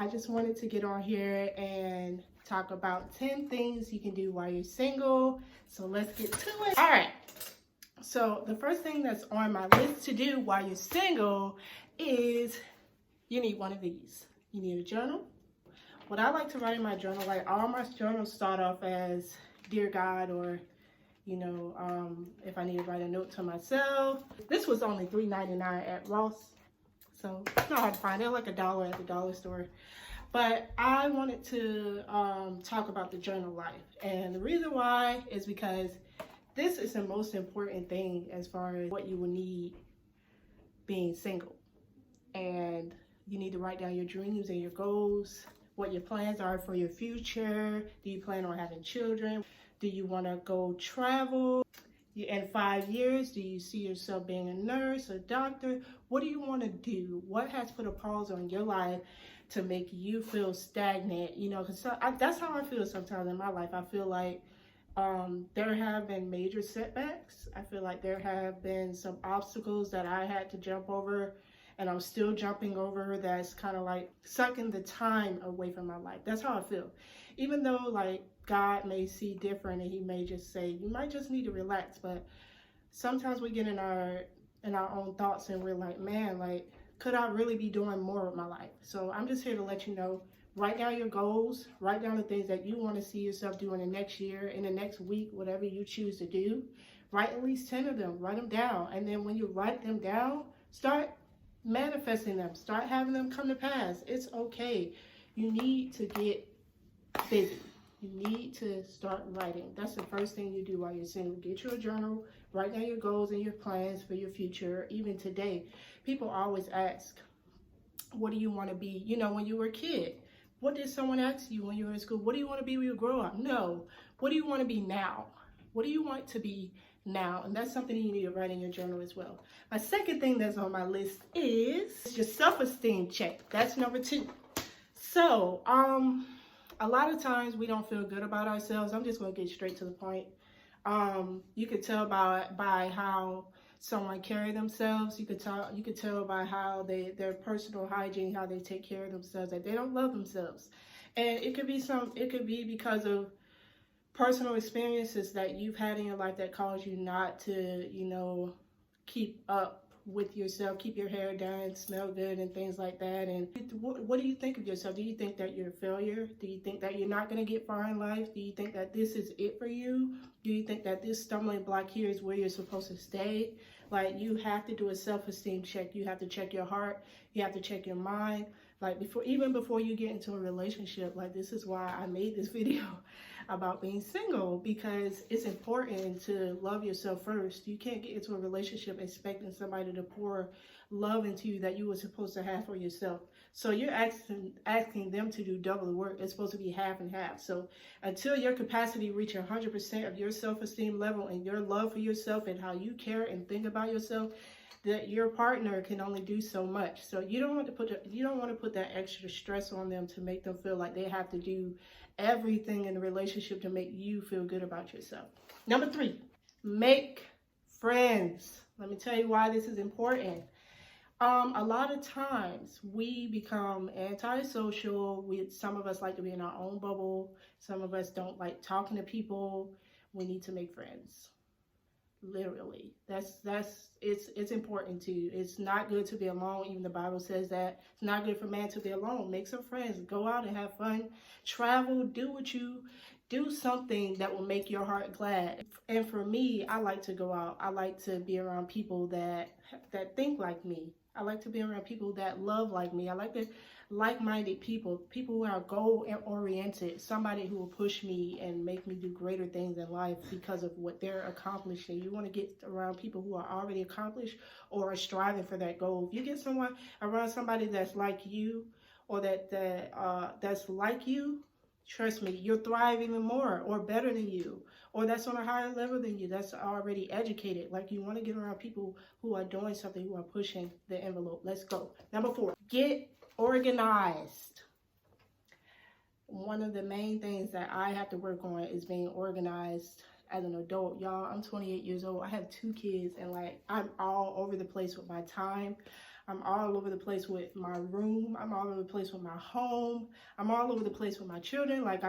I just wanted to get on here and talk about 10 things you can do while you're single. So let's get to it. All right. So the first thing that's on my list to do while you're single is you need one of these. You need a journal. What I like to write in my journal, like all my journals start off as Dear God, or if I need to write a note to myself. This was only $3.99 at Ross, so it's not hard to find. They're like $1 at the dollar store. But I wanted to talk about the journal life, and the reason why is because this is the most important thing as far as what you will need being single. And you need to write down your dreams and your goals, what your plans are for your future. Do you plan on having children? Do you want to go travel? In 5 years, do you see yourself being a nurse, a doctor? What do you want to do? What has put a pause on your life to make you feel stagnant? Because that's how I feel sometimes in my life. I feel like there have been major setbacks. I feel like there have been some obstacles that I had to jump over, and I'm still jumping over, that's kind of like sucking the time away from my life. That's how I feel. Even though like God may see different and he may just say, you might just need to relax. But sometimes we get in our own thoughts and we're like, man, like, could I really be doing more with my life? So I'm just here to let you know, write down your goals, write down the things that you want to see yourself doing the next year, in the next week, whatever you choose to do. Write at least 10 of them, write them down. And then when you write them down, start manifesting them, start having them come to pass. It's okay. You need to get busy. You need to start writing. That's the first thing you do while you're single. Get your journal, write down your goals and your plans for your future. Even today, people always ask, what do you want to be? When you were a kid, what did someone ask you when you were in school? What do you want to be when you grow up? No. What do you want to be now? What do you want to be now? And that's something you need to write in your journal as well. My second thing that's on my list is your self-esteem check. That's number 2. So, a lot of times we don't feel good about ourselves. I'm just going to get straight to the point. You could tell by how someone carry themselves. You could tell by how their personal hygiene, how they take care of themselves, that they don't love themselves. And it could be because of personal experiences that you've had in your life that cause you not to, keep up with yourself, keep your hair done, smell good, and things like that. And what do you think of yourself? Do you think that you're a failure? Do you think that you're not going to get far in life? Do you think that this is it for you? Do you think that this stumbling block here is where you're supposed to stay? Like, you have to do a self-esteem check. You have to check your heart. You have to check your mind. Like, even before you get into a relationship, like, this is why I made this video about being single, because it's important to love yourself first. You can't get into a relationship expecting somebody to pour love into you that you were supposed to have for yourself. So you're asking them to do double the work. It's supposed to be half and half. So until your capacity reach 100% of your self-esteem level and your love for yourself and how you care and think about yourself, that your partner can only do so much. So you don't want to put that extra stress on them to make them feel like they have to do everything in the relationship to make you feel good about yourself. Number 3, make friends. Let me tell you why this is important. A lot of times we become antisocial. Some of us like to be in our own bubble. Some of us don't like talking to people. We need to make friends. Literally, it's important to you. It's not good to be alone. Even the Bible says that it's not good for man to be alone. Make some friends, go out and have fun, travel, do something that will make your heart glad. And for me, I like to go out. I like to be around people that think like me. I like to be around people that love like me. I like the like-minded people who are goal-oriented, somebody who will push me and make me do greater things in life because of what they're accomplishing. You want to get around people who are already accomplished or are striving for that goal. If you get around somebody that's like you, or that's like you, trust me, you'll thrive even more or better than you, or that's on a higher level than you, that's already educated. Like, you want to get around people who are doing something, who are pushing the envelope. Let's go. Number 4, get organized. One of the main things that I have to work on is being organized as an adult. Y'all, I'm 28 years old. I have 2 kids, and like, I'm all over the place with my time. I'm all over the place with my room. I'm all over the place with my home. I'm all over the place with my children. Like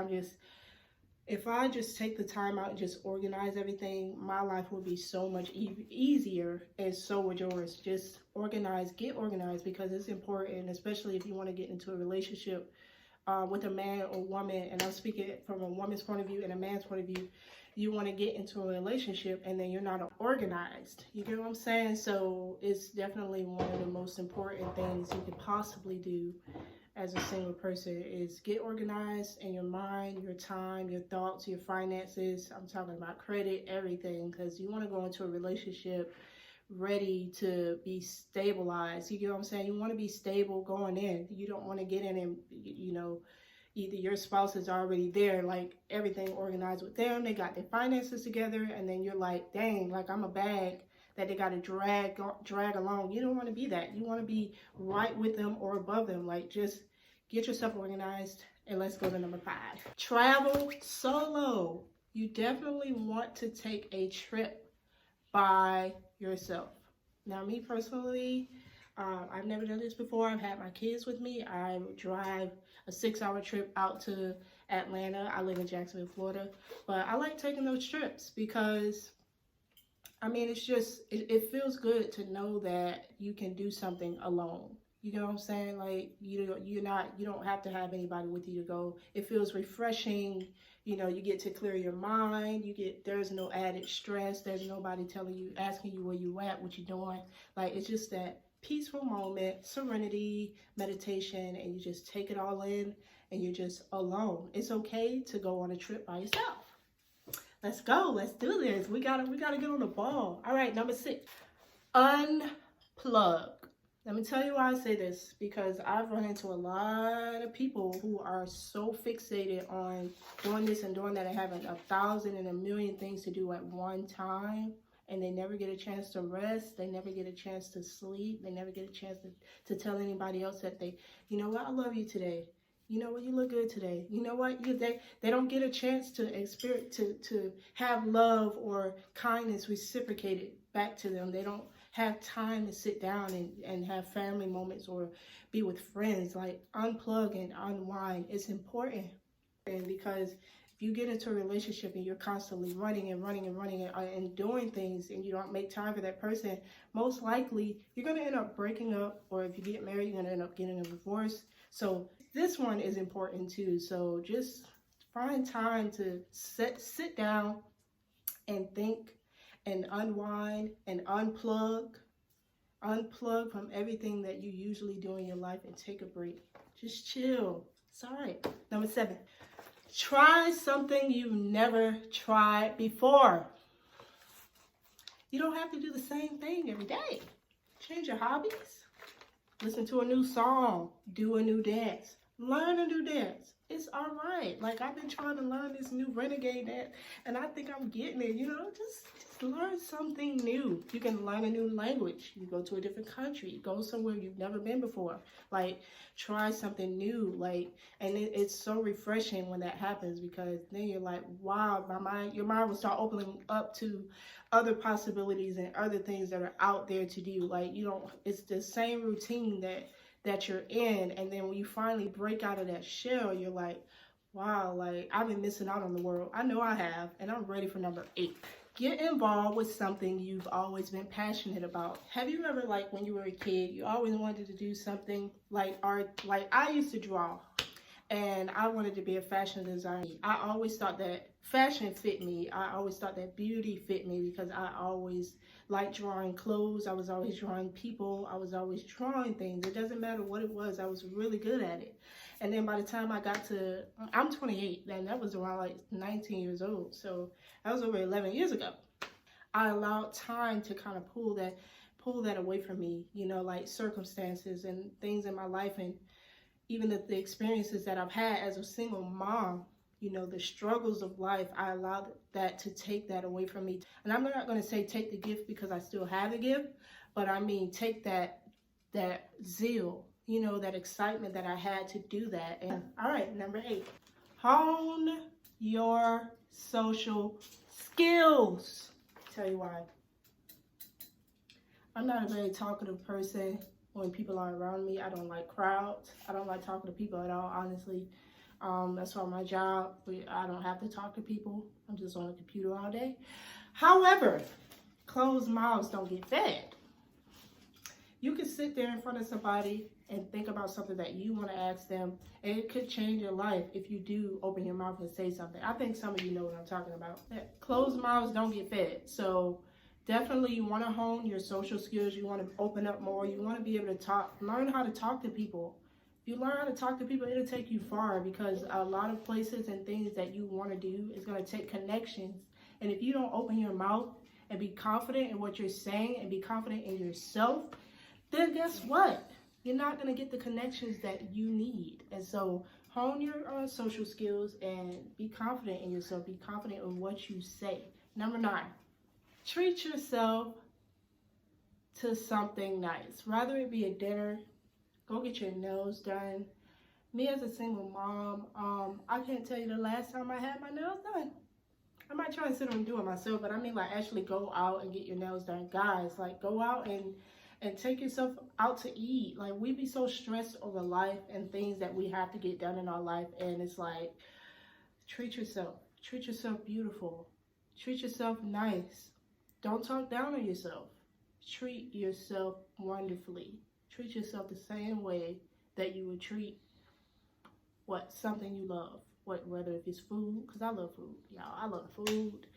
if I just take the time out and just organize everything, my life would be so much easier, and so would yours. Just organize, get organized, because it's important, especially if you want to get into a relationship with a man or woman. And I'm speaking from a woman's point of view and a man's point of view. You want to get into a relationship and then you're not organized. You get what I'm saying? So it's definitely one of the most important things you could possibly do as a single person is get organized in your mind, your time, your thoughts, your finances. I'm talking about credit, everything, because you want to go into a relationship ready to be stabilized. You get what I'm saying? You want to be stable going in. You don't want to get in and, you know, either your spouse is already there, like everything organized with them, they got their finances together, and then you're like, dang, like I'm a bag that they got to drag along. You don't want to be that. You want to be right with them or above them. Like, just get yourself organized. And let's go to number 5. Travel solo. You definitely want to take a trip by yourself. Now, me personally, I've never done this before. I've had my kids with me. I drive a 6-hour trip out to Atlanta. I live in Jacksonville, Florida. But I like taking those trips because, I mean, it's just, it feels good to know that you can do something alone. You know what I'm saying? Like, you don't have to have anybody with you to go. It feels refreshing. You know, you get to clear your mind. There's no added stress. There's nobody asking you where you at, what you doing. Like, it's just that peaceful moment, serenity, meditation, and you just take it all in and you're just alone. It's okay to go on a trip by yourself. Let's go. Let's do this. We gotta get on the ball. All right, number 6. Unplug. Let me tell you why I say this, because I've run into a lot of people who are so fixated on doing this and doing that and having 1,000 and a million things to do at one time, and they never get a chance to rest. They never get a chance to sleep. They never get a chance to tell anybody else that you know what, I love you today. You know what, you look good today. You know what, they don't get a chance to experience, to have love or kindness reciprocated back to them. They don't have time to sit down and have family moments or be with friends. Like, unplug and unwind. It's important, and because if you get into a relationship and you're constantly running and doing things, and you don't make time for that person, most likely you're going to end up breaking up, or if you get married, you're going to end up getting a divorce. So this one is important too. So just find time to sit down and think and unwind and unplug from everything that you usually do in your life and take a break. Just chill. It's all right. Number 7, try something you've never tried before. You don't have to do the same thing every day. Change your hobbies. Listen to a new song. Do a new dance. Learn a new dance. It's all right. Like, I've been trying to learn this new renegade dance, and I think I'm getting it. You know, just learn something new. You can learn a new language. You go to a different country. Go somewhere you've never been before. Like, try something new. Like, and it's so refreshing when that happens, because then you're like, wow, your mind will start opening up to other possibilities and other things that are out there to do. Like, it's the same routine that you're in, and then when you finally break out of that shell, you're like, wow, like, I've been missing out on the world. I know I have, and I'm ready for number 8. Get involved with something you've always been passionate about. Have you ever, like, when you were a kid, you always wanted to do something like art? Like, I used to draw, and I wanted to be a fashion designer. I always thought that fashion fit me. I always thought that beauty fit me, because I always liked drawing clothes. I was always drawing people. I was always drawing things. It doesn't matter what it was. I was really good at it. And then by the time I'm 28, and that was around like 19 years old. So that was over 11 years ago. I allowed time to kind of pull that away from me, you know, like circumstances and things in my life, and even the experiences that I've had as a single mom. You know, the struggles of life, I allowed that to take that away from me. And I'm not going to say take the gift, because I still have the gift, but I mean take that zeal, you know, that excitement that I had to do that. And all right, number 8, hone your social skills. I'll tell you why. I'm not a very talkative person. when people are around me. I don't like crowds. I don't like talking to people at all, honestly. That's why my job, I don't have to talk to people. I'm just on the computer all day. However, closed mouths don't get fed. You can sit there in front of somebody and think about something that you want to ask them, and it could change your life if you do open your mouth and say something. I think some of you know what I'm talking about. Closed mouths don't get fed. So definitely you want to hone your social skills. You want to open up more. You want to be able to talk, learn how to talk to people. If you learn how to talk to people, it'll take you far, because a lot of places and things that you want to do is going to take connections. And if you don't open your mouth and be confident in what you're saying and be confident in yourself, then guess what? You're not going to get the connections that you need. And so hone your social skills and be confident in yourself. Be confident in what you say. Number 9, treat yourself to something nice. Rather it be a dinner, go get your nails done. Me as a single mom, I can't tell you the last time I had my nails done. I might try and sit and do it myself, but I mean, like, actually go out and get your nails done. Guys, like, go out and take yourself out to eat. Like, we be so stressed over life and things that we have to get done in our life, and it's like, treat yourself. Treat yourself beautiful. Treat yourself nice. Don't talk down on yourself. Treat yourself wonderfully. Treat yourself the same way that you would treat something you love. Whether if it's food, because I love food, y'all. I love food.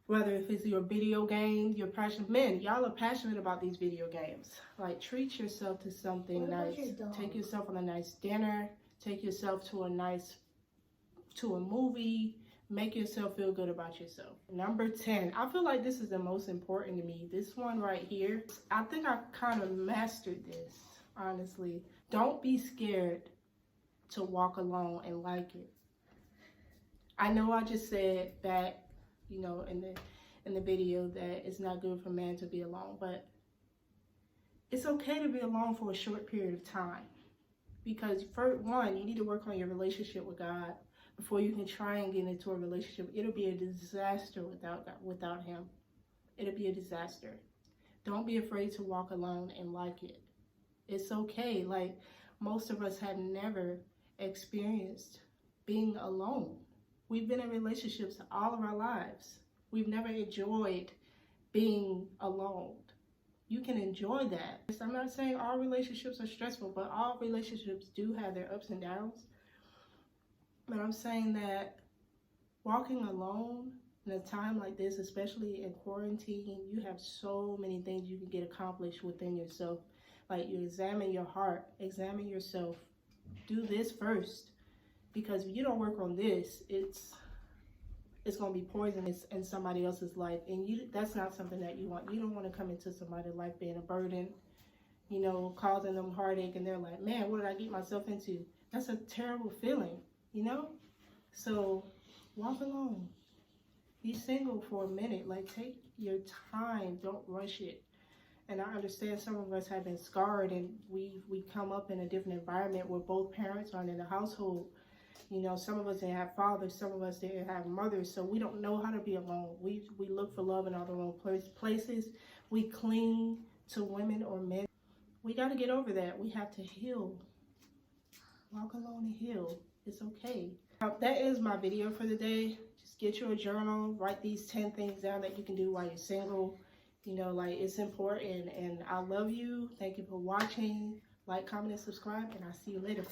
Whether if it's your video game, your passion. Men, y'all are passionate about these video games. Like, treat yourself to something nice. Take yourself on a nice dinner. Take yourself to a movie. Make yourself feel good about yourself. Number 10, I feel like this is the most important to me. This one right here, I think I kind of mastered this, honestly. Don't be scared to walk alone and like it. I know I just said that, you know, in the video, that it's not good for man to be alone, but it's okay to be alone for a short period of time. Because for one, you need to work on your relationship with God before you can try and get into a relationship. It'll be a disaster without him. It'll be a disaster. Don't be afraid to walk alone and like it. It's okay. Like, most of us have never experienced being alone. We've been in relationships all of our lives. We've never enjoyed being alone. You can enjoy that. I'm not saying all relationships are stressful, but all relationships do have their ups and downs. But I'm saying that walking alone in a time like this, especially in quarantine, you have so many things you can get accomplished within yourself. Like, you examine your heart, examine yourself. Do this first, because if you don't work on this, it's going to be poisonous in somebody else's life, and that's not something that you want. You don't want to come into somebody's life being a burden, you know, causing them heartache, and they're like, man, what did I get myself into? That's a terrible feeling, you know? So walk alone. Be single for a minute. Like, take your time. Don't rush it. And I understand some of us have been scarred, and we come up in a different environment where both parents aren't in the household. You know, some of us didn't have fathers, some of us didn't have mothers, so we don't know how to be alone. We look for love in all the wrong places. We cling to women or men. We got to get over that. We have to heal. Walk alone and heal. It's okay. That is my video for the day. Just get you a journal. Write these 10 things down that you can do while you're single. You know, like, it's important. And I love you. Thank you for watching. Like, comment, and subscribe, and I'll see you later.